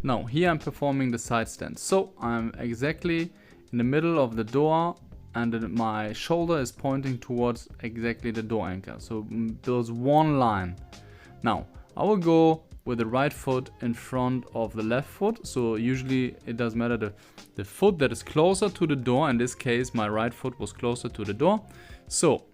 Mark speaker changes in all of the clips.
Speaker 1: Now here I'm performing the side stand. So I'm exactly in the middle of the door and my shoulder is pointing towards exactly the door anchor. So there's one line. Now I will go with the right foot in front of the left foot. So usually it doesn't matter, the foot that is closer to the door. In this case my right foot was closer to the door. So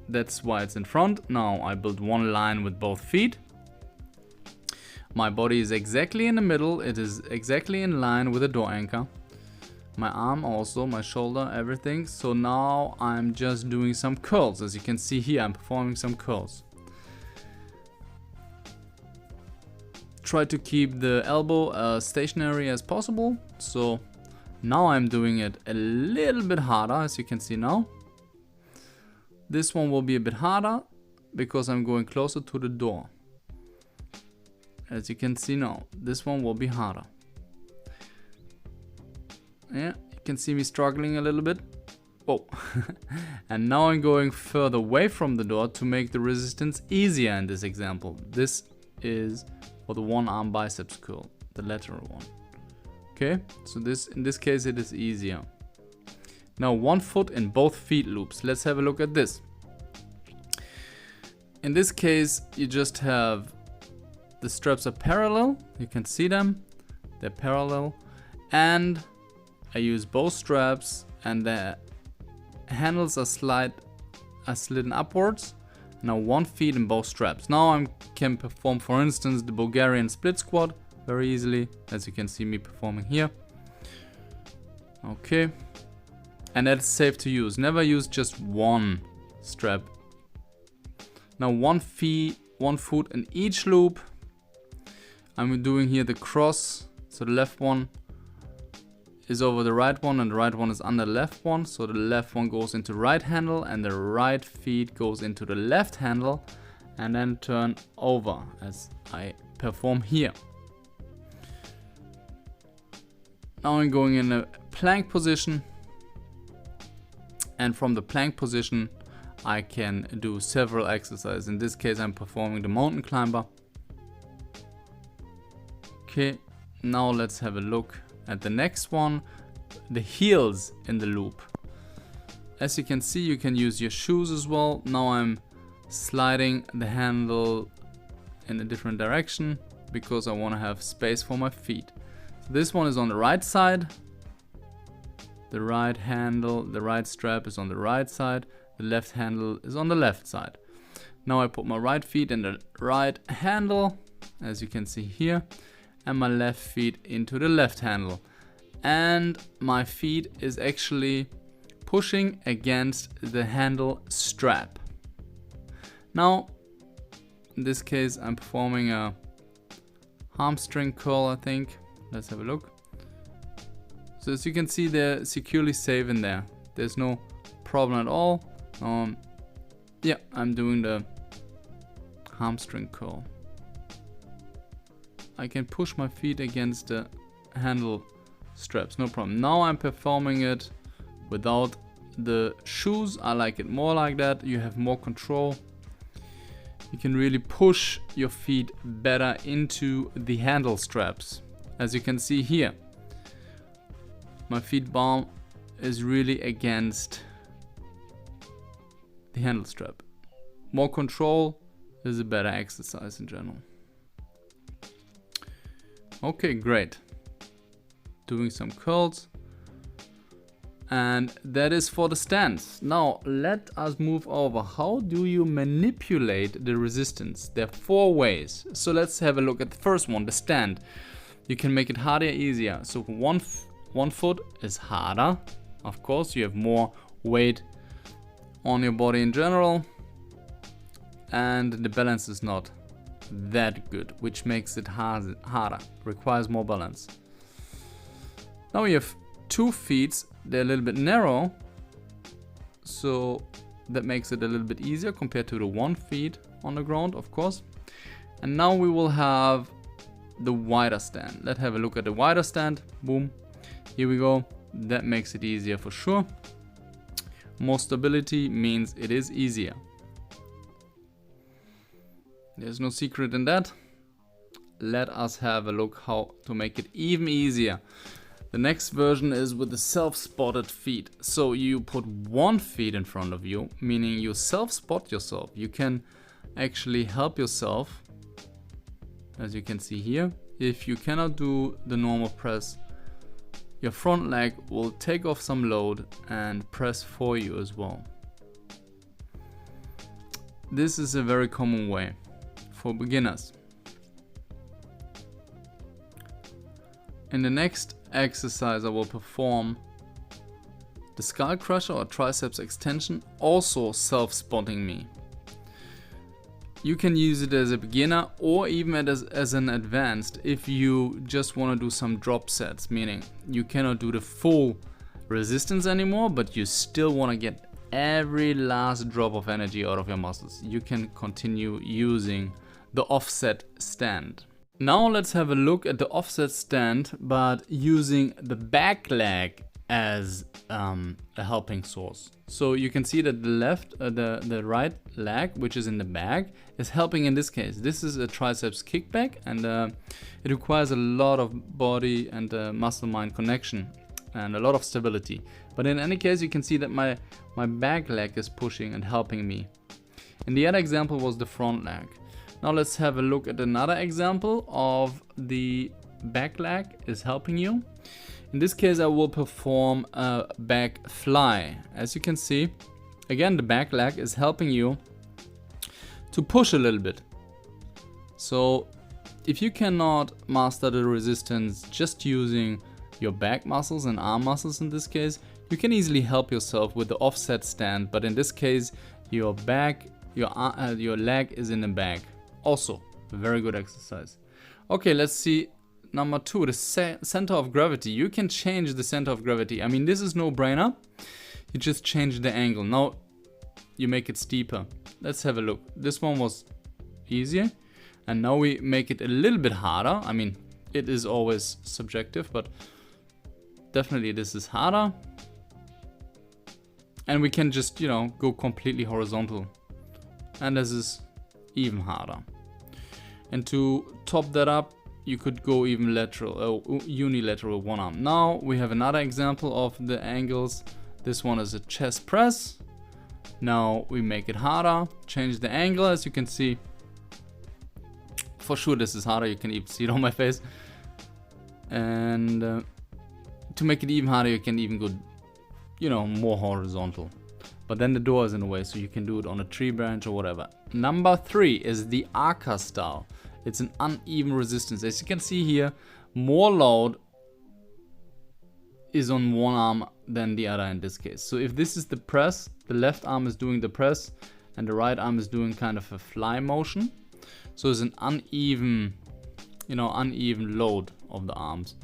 Speaker 1: that's why it's in front. Now I build one line with both feet. My body is exactly in the middle. It is exactly in line with the door anchor. My arm also, my shoulder, everything. So now I'm just doing some curls. As you can see here, I'm performing some curls. Try to keep the elbow stationary as possible. So now I'm doing it a little bit harder, as you can see now. This one will be a bit harder because I'm going closer to the door. As you can see now, this one will be harder. Yeah, you can see me struggling a little bit. Oh, and now I'm going further away from the door to make the resistance easier in this example. This is for the one arm biceps curl, the lateral one. Okay, so in this case it is easier. Now one foot in both feet loops. Let's have a look at this. In this case, you just have the straps are parallel. You can see them. They're parallel. And I use both straps and the handles are slidden upwards. Now one feet in both straps. Now I can perform, for instance, the Bulgarian split squat very easily, as you can see me performing here. Okay. And that's safe to use. Never use just one strap. Now one foot in each loop. I'm doing here the cross. So the left one is over the right one and the right one is under the left one. So the left one goes into right handle and the right feet goes into the left handle and then turn over as I perform here. Now I'm going in a plank position. And from the plank position, I can do several exercises. In this case, I'm performing the mountain climber. Okay, now let's have a look at the next one, the heels in the loop. As you can see, you can use your shoes as well. Now I'm sliding the handle in a different direction because I want to have space for my feet. So this one is on the right side. The right handle, the right strap is on the right side. The left handle is on the left side. Now I put my right feet in the right handle, as you can see here, and my left feet into the left handle. And my feet is actually pushing against the handle strap. Now, in this case, I'm performing a hamstring curl, I think. Let's have a look. So as you can see, they're securely safe in there. There's no problem at all. Yeah, I'm doing the hamstring curl. I can push my feet against the handle straps, no problem. Now I'm performing it without the shoes. I like it more like that. You have more control. You can really push your feet better into the handle straps. As you can see here, my feet palm is really against the handle strap. More control is a better exercise in general. Okay, great. Doing some curls. And that is for the stance. Now let us move over. How do you manipulate the resistance? There are 4 ways. So let's have a look at the first one, the stand. You can make it harder, easier. So one foot is harder. Of course, you have more weight on your body in general. And the balance is not that good, which makes it harder. Requires more balance. Now we have 2 feet. They're a little bit narrow. So that makes it a little bit easier compared to the 1 feet on the ground, of course. And now we will have the wider stand. Let's have a look at the wider stand. Boom. Here we go. That makes it easier for sure. More stability means it is easier. There's no secret in that. let us have a look how to make it even easier. The next version is with the self-spotted feet. So you put one feet in front of you, meaning you self-spot yourself. You can actually help yourself, as you can see here. If you cannot do the normal press, your front leg will take off some load and press for you as well. This is a very common way for beginners. In the next exercise I will perform the skull crusher or triceps extension, also self-spotting me. You can use it as a beginner or even as an advanced if you just want to do some drop sets, meaning you cannot do the full resistance anymore, but you still want to get every last drop of energy out of your muscles. You can continue using the offset stand. Now let's have a look at the offset stand, but using the back leg as a helping source. So you can see that the right leg, which is in the back, is helping in this case. This is a triceps kickback, and it requires a lot of body and muscle-mind connection and a lot of stability. But in any case, you can see that my back leg is pushing and helping me. And the other example was the front leg. Now let's have a look at another example of the back leg is helping you. In this case, I will perform a back fly. As you can see, again, the back leg is helping you to push a little bit. So if you cannot master the resistance just using your back muscles and arm muscles in this case, you can easily help yourself with the offset stand, but in this case, your leg is in the back. Also, a very good exercise. Okay, let's see number 2, the center of gravity. You can change the center of gravity. I mean, this is no brainer. You just change the angle. Now you make it steeper. Let's have a look. This one was easier, and now we make it a little bit harder. I mean, it is always subjective, but definitely this is harder. And we can just, go completely horizontal. And this is even harder. And to top that up, you could go even unilateral one arm. Now we have another example of the angles. This one is a chest press. Now we make it harder, change the angle. As you can see, for sure this is harder. You can even see it on my face. And to make it even harder, you can even go, more horizontal. But then the door is in the way, so you can do it on a tree branch or whatever. Number 3 is the Archer style. It's an uneven resistance. As you can see here, more load is on one arm than the other in this case. So if this is the press, the left arm is doing the press and the right arm is doing kind of a fly motion. So it's an uneven, uneven load of the arms.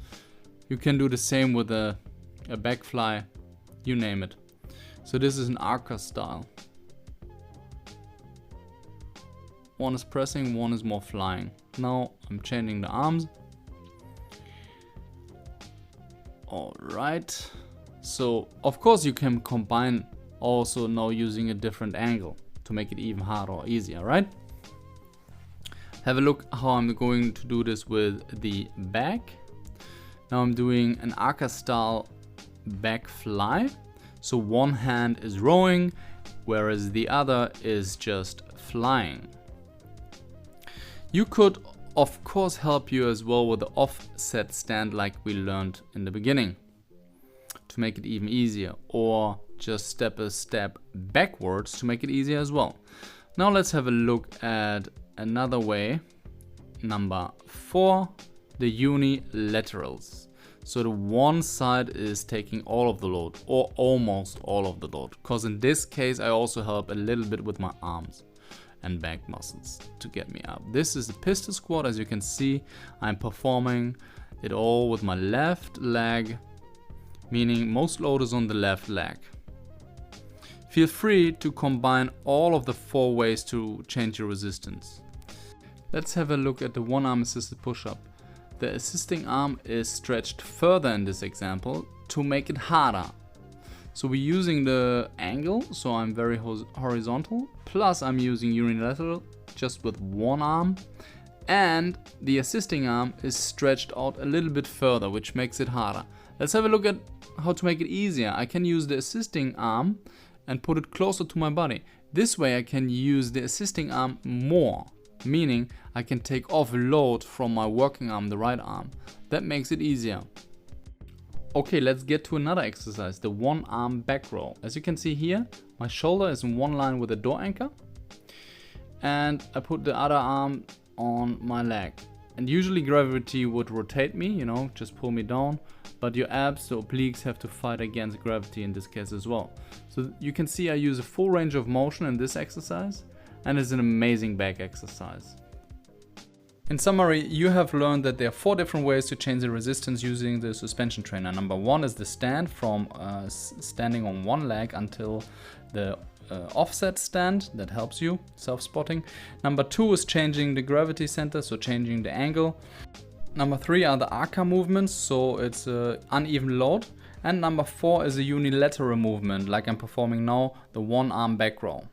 Speaker 1: You can do the same with a back fly, you name it. So this is an Archer style. One is pressing, one is more flying. Now I'm changing the arms. Alright. So of course you can combine also now using a different angle to make it even harder or easier, right? Have a look how I'm going to do this with the back. Now I'm doing an Archer style back fly. So one hand is rowing, whereas the other is just flying. You could, of course, help you as well with the offset stand like we learned in the beginning to make it even easier, or just step a step backwards to make it easier as well. Now let's have a look at another way. Number 4, the unilaterals. So the one side is taking all of the load, or almost all of the load, because in this case I also help a little bit with my arms and back muscles to get me up. This is the pistol squat. As you can see, I'm performing it all with my left leg, meaning most load is on the left leg. Feel free to combine all of the 4 ways to change your resistance. Let's have a look at the one arm assisted push-up. The assisting arm is stretched further in this example to make it harder. So we're using the angle, so I'm very horizontal, plus I'm using unilateral just with one arm, and the assisting arm is stretched out a little bit further, which makes it harder. Let's have a look at how to make it easier. I can use the assisting arm and put it closer to my body. This way I can use the assisting arm more, meaning I can take off load from my working arm, the right arm. That makes it easier. Okay, let's get to another exercise, the one arm back row. As you can see here, my shoulder is in one line with the door anchor, and I put the other arm on my leg. And usually gravity would rotate me, you know, just pull me down, but your abs, the obliques, have to fight against gravity in this case as well. So you can see I use a full range of motion in this exercise, and it's an amazing back exercise. In summary, you have learned that there are 4 different ways to change the resistance using the suspension trainer. Number 1 is the stand, from standing on one leg until the offset stand. That helps you, self-spotting. Number 2 is changing the gravity center, so changing the angle. Number 3 are the Archer movements, so it's uneven load. And number 4 is a unilateral movement, like I'm performing now, the one arm back row.